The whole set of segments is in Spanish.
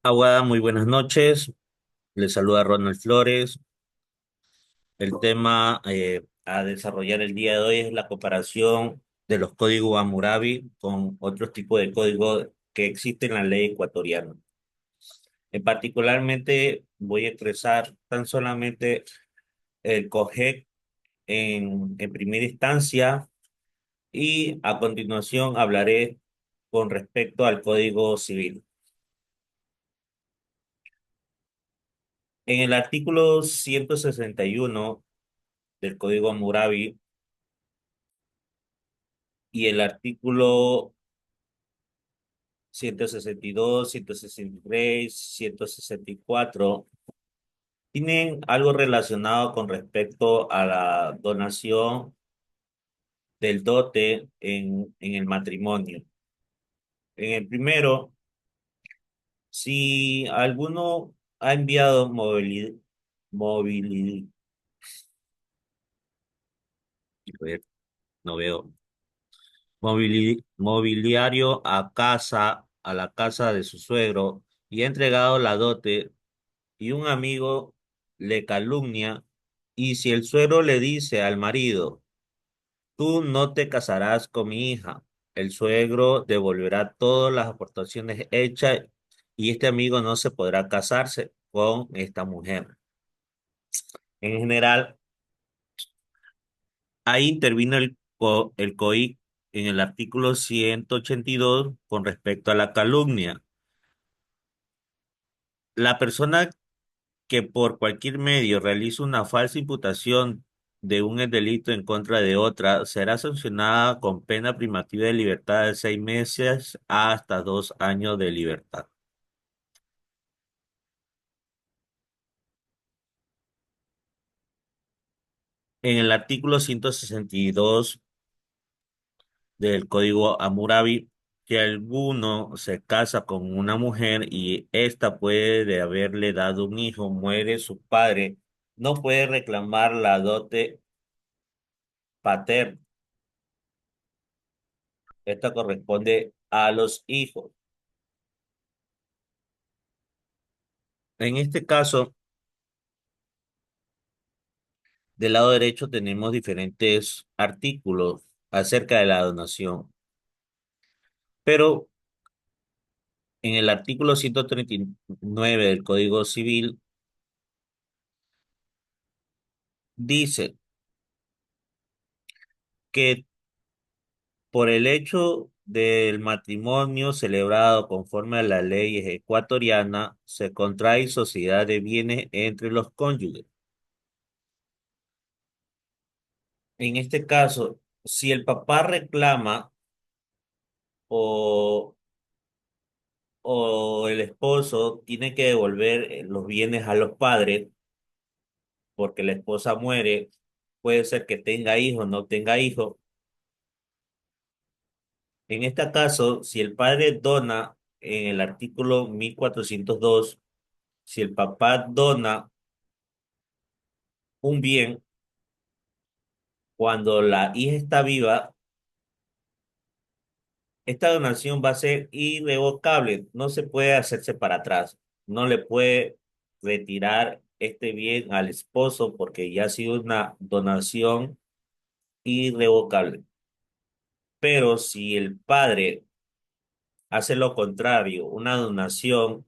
Aguada, muy buenas noches. Les saluda Ronald Flores. El tema a desarrollar el día de hoy es la comparación de los códigos Hammurabi con otros tipos de códigos que existen en la ley ecuatoriana. Particularmente voy a expresar tan solamente el COGEC en primera instancia y a continuación hablaré con respecto al Código Civil. En el artículo 161 del Código Hammurabi y el artículo 162, 163, 164 tienen algo relacionado con respecto a la donación del dote en el matrimonio. En el primero, si alguno ha enviado movili- a ver, no veo, mobiliario a la casa de su suegro y ha entregado la dote y un amigo le calumnia, y si el suegro le dice al marido, tú no te casarás con mi hija, el suegro devolverá todas las aportaciones hechas y este amigo no se podrá casarse con esta mujer. En general, ahí intervino el COIC en el artículo 182 con respecto a la calumnia. La persona que por cualquier medio realice una falsa imputación de un delito en contra de otra, será sancionada con pena privativa de libertad de 6 meses hasta 2 años de libertad. En el artículo 162 del Código Hammurabi, que alguno se casa con una mujer y ésta puede de haberle dado un hijo, muere su padre, no puede reclamar la dote paterna. Esta corresponde a los hijos. En este caso, del lado derecho tenemos diferentes artículos acerca de la donación, pero en el artículo 139 del Código Civil dice que por el hecho del matrimonio celebrado conforme a la ley ecuatoriana, se contrae sociedad de bienes entre los cónyuges. En este caso, si el papá reclama o o el esposo tiene que devolver los bienes a los padres porque la esposa muere, puede ser que tenga hijos, no tenga hijos. En este caso, si el padre dona en el artículo 1402, si el papá dona un bien cuando la hija está viva, esta donación va a ser irrevocable, no se puede hacerse para atrás, no le puede retirar este bien al esposo porque ya ha sido una donación irrevocable. Pero si el padre hace lo contrario, una donación,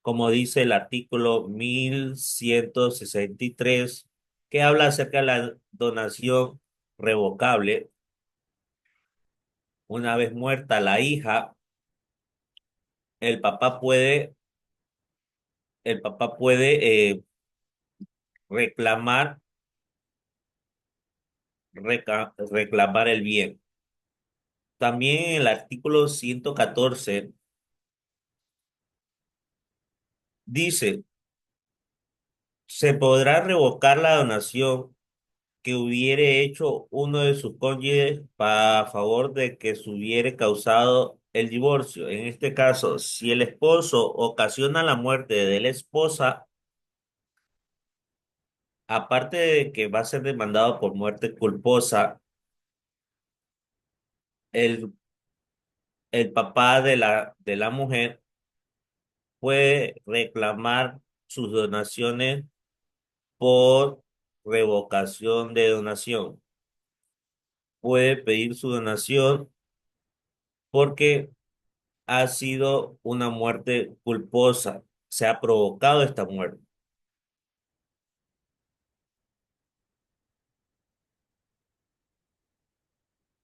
como dice el artículo 1163, que habla acerca de la donación revocable, una vez muerta la hija, el papá puede, el papá puede reclamar, reclamar el bien. También el artículo 114 dice, se podrá revocar la donación que hubiere hecho uno de sus cónyuges a favor de que se hubiere causado el divorcio. En este caso, si el esposo ocasiona la muerte de la esposa, aparte de que va a ser demandado por muerte culposa, el, el papá de la mujer puede reclamar sus donaciones por revocación de donación. Puede pedir su donación porque ha sido una muerte culposa, se ha provocado esta muerte.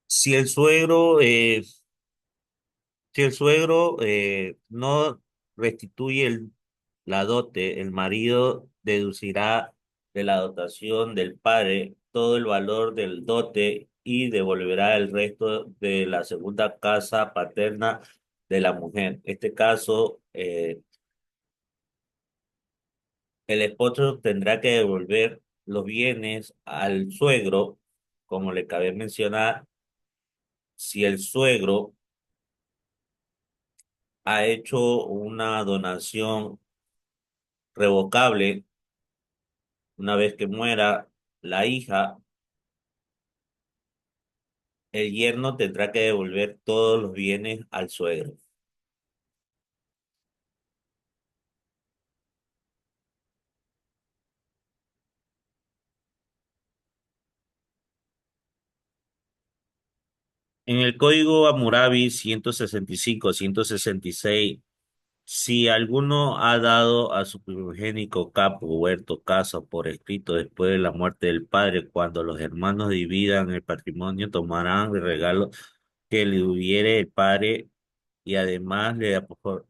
Si el suegro, eh, si el suegro no restituye la dote, el marido deducirá de la dotación del padre todo el valor del dote y devolverá el resto de la segunda casa paterna de la mujer. En este caso, el esposo tendrá que devolver los bienes al suegro, como le cabe mencionar, si el suegro ha hecho una donación revocable una vez que muera la hija, el yerno tendrá que devolver todos los bienes al suegro. En el Código Hammurabi 165, 166, si alguno ha dado a su primogénico capo, huerto, casa por escrito después de la muerte del padre, cuando los hermanos dividan el patrimonio, tomarán el regalo que le hubiere el padre y además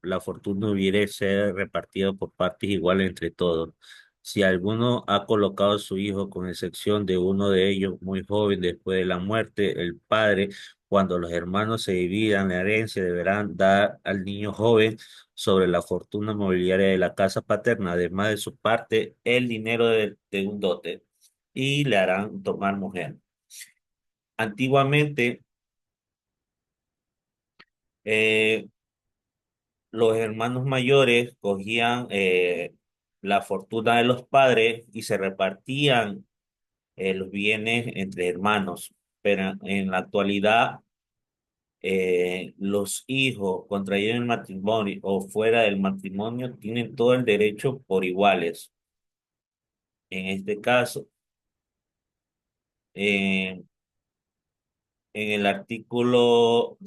la fortuna hubiere ser repartida por partes iguales entre todos. Si alguno ha colocado a su hijo, con excepción de uno de ellos, muy joven después de la muerte, el padre, cuando los hermanos se dividan la herencia, deberán dar al niño joven sobre la fortuna mobiliaria de la casa paterna, además de su parte, el dinero de un dote, y le harán tomar mujer. Antiguamente, eh, los hermanos mayores cogían la fortuna de los padres y se repartían los bienes entre hermanos, pero en la actualidad los hijos contraídos en el matrimonio o fuera del matrimonio tienen todo el derecho por iguales. En este caso, eh, en el artículo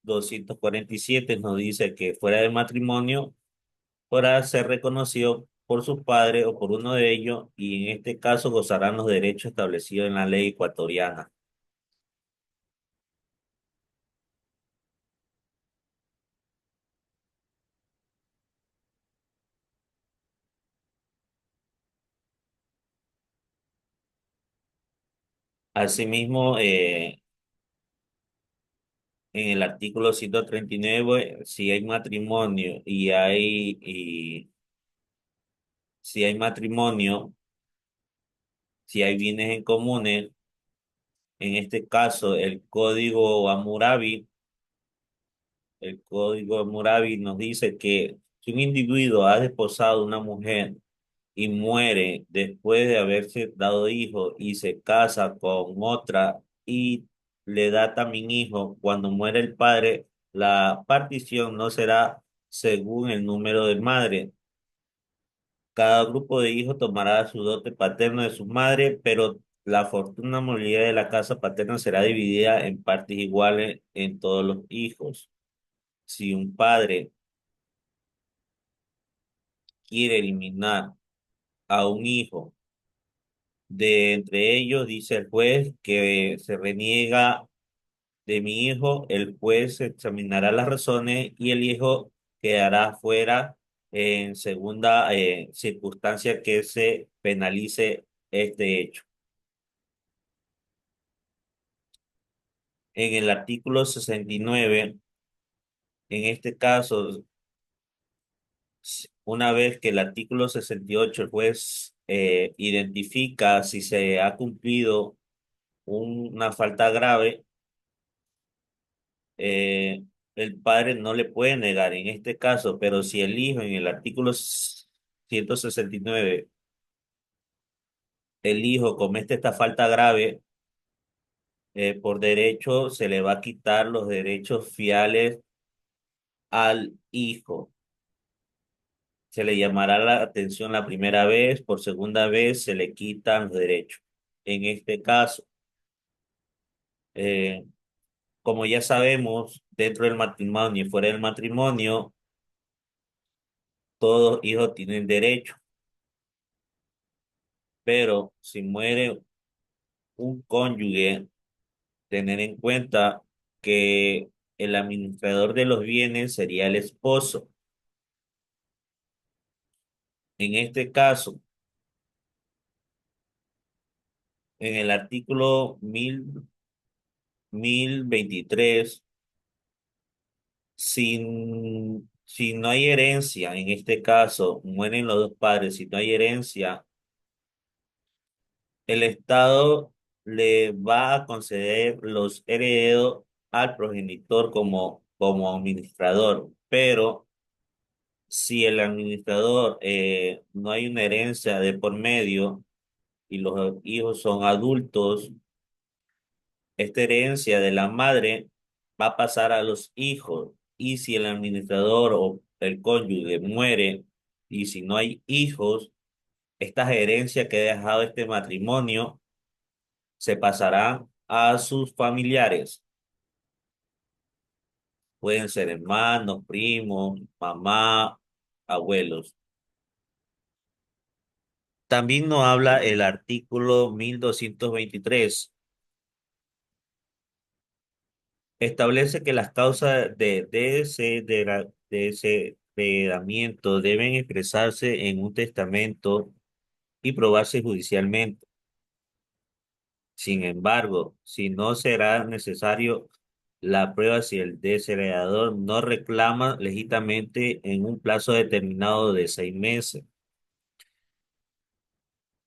247 nos dice que fuera del matrimonio podrá ser reconocido por sus padres o por uno de ellos y en este caso gozarán los derechos establecidos en la ley ecuatoriana. Asimismo, en el artículo 139, si hay matrimonio si hay matrimonio, si hay bienes en comunes, en este caso el código Hammurabi nos dice que si un individuo ha desposado a una mujer y muere después de haberse dado hijo y se casa con otra y le da también hijo, cuando muere el padre, la partición no será según el número de madre. Cada grupo de hijos tomará su dote paterno de su madre, pero la fortuna movilidad de la casa paterna será dividida en partes iguales en todos los hijos. Si un padre quiere eliminar a un hijo de entre ellos, dice el juez, que se reniega de mi hijo, el juez examinará las razones y el hijo quedará fuera en segunda circunstancia que se penalice este hecho. En el artículo 69, en este caso, una vez que el artículo 68 el juez identifica si se ha cumplido una falta grave, eh, el padre no le puede negar en este caso, pero si el hijo en el artículo 169, el hijo comete esta falta grave, por derecho se le va a quitar los derechos fiales al hijo. Se le llamará la atención la primera vez, por segunda vez se le quitan los derechos. En este caso, eh, como ya sabemos, dentro del matrimonio y fuera del matrimonio, todos hijos tienen derecho, pero si muere un cónyuge, tener en cuenta que el administrador de los bienes sería el esposo. En este caso, en el artículo 1023, si no hay herencia, en este caso, mueren los dos padres, si no hay herencia, el Estado le va a conceder los herederos al progenitor como administrador, pero si el administrador no hay una herencia de por medio y los hijos son adultos, esta herencia de la madre va a pasar a los hijos. Y si el administrador o el cónyuge muere y si no hay hijos, estas herencias que ha dejado este matrimonio se pasarán a sus familiares. Pueden ser hermanos, primos, mamá, abuelos. También nos habla el artículo 1223. Establece que las causas de desheredamiento deben expresarse en un testamento y probarse judicialmente. Sin embargo, si no será necesario la prueba si el desheredador no reclama legítimamente en un plazo determinado de 6 meses.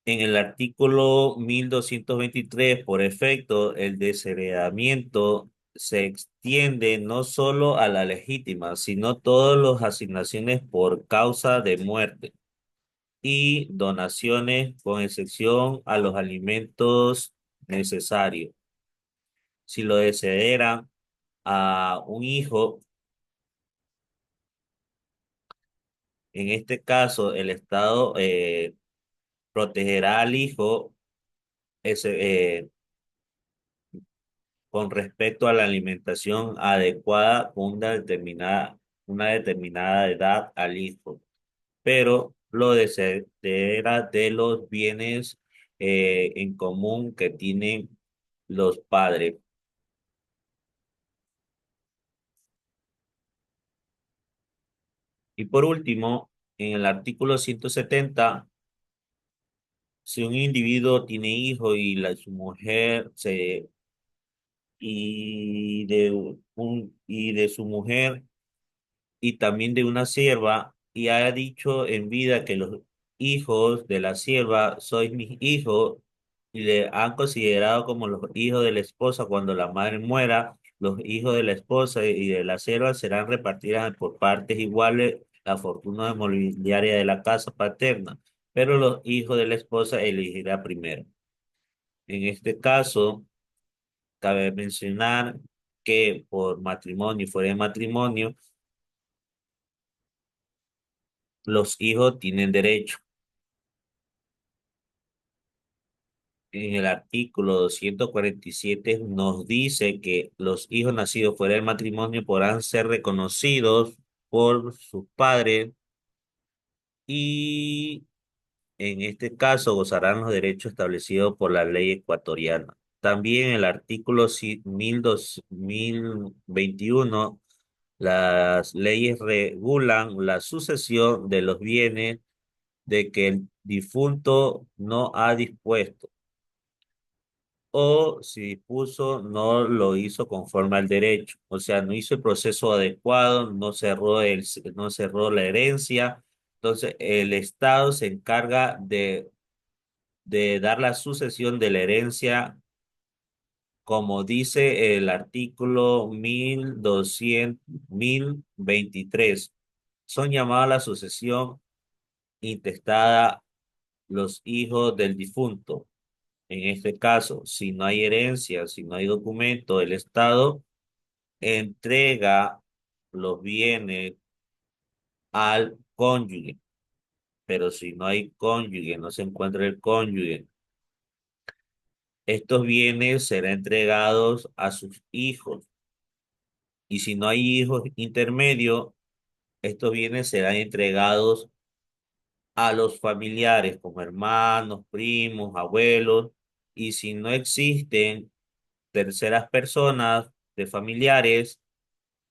En el artículo 1223, por efecto, el desheredamiento se extiende no solo a la legítima, sino todas las asignaciones por causa de muerte y donaciones, con excepción a los alimentos necesarios. Si lo desheredan a un hijo, en este caso, el Estado protegerá al hijo ese, con respecto a la alimentación adecuada con una determinada edad al hijo, pero lo dependerá de los bienes en común que tienen los padres. Y por último, en el artículo 170, si un individuo tiene hijo y su mujer y de su mujer y también de una sierva, y ha dicho en vida que los hijos de la sierva sois mis hijos, y le han considerado como los hijos de la esposa cuando la madre muera, los hijos de la esposa y de la sierva serán repartidas por partes iguales la fortuna mobiliaria de la casa paterna, pero los hijos de la esposa elegirá primero. En este caso, cabe mencionar que por matrimonio y fuera de matrimonio, los hijos tienen derecho. En el artículo 247 nos dice que los hijos nacidos fuera del matrimonio podrán ser reconocidos por sus padres y en este caso gozarán los derechos establecidos por la ley ecuatoriana. También el artículo 1021, las leyes regulan la sucesión de los bienes de que el difunto no ha dispuesto o si dispuso no lo hizo conforme al derecho, o sea, no hizo el proceso adecuado, no cerró la herencia, entonces el Estado se encarga de dar la sucesión de la herencia, como dice el artículo 1023. Son llamados a la sucesión intestada los hijos del difunto. En este caso, si no hay herencia, si no hay documento, el Estado entrega los bienes al cónyuge. pero si no hay cónyuge, no se encuentra el cónyuge, estos bienes serán entregados a sus hijos. Y si no hay hijos intermedios, estos bienes serán entregados a los familiares, como hermanos, primos, abuelos. Y si no existen terceras personas de familiares,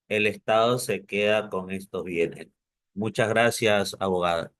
el Estado se queda con estos bienes. Muchas gracias, abogada.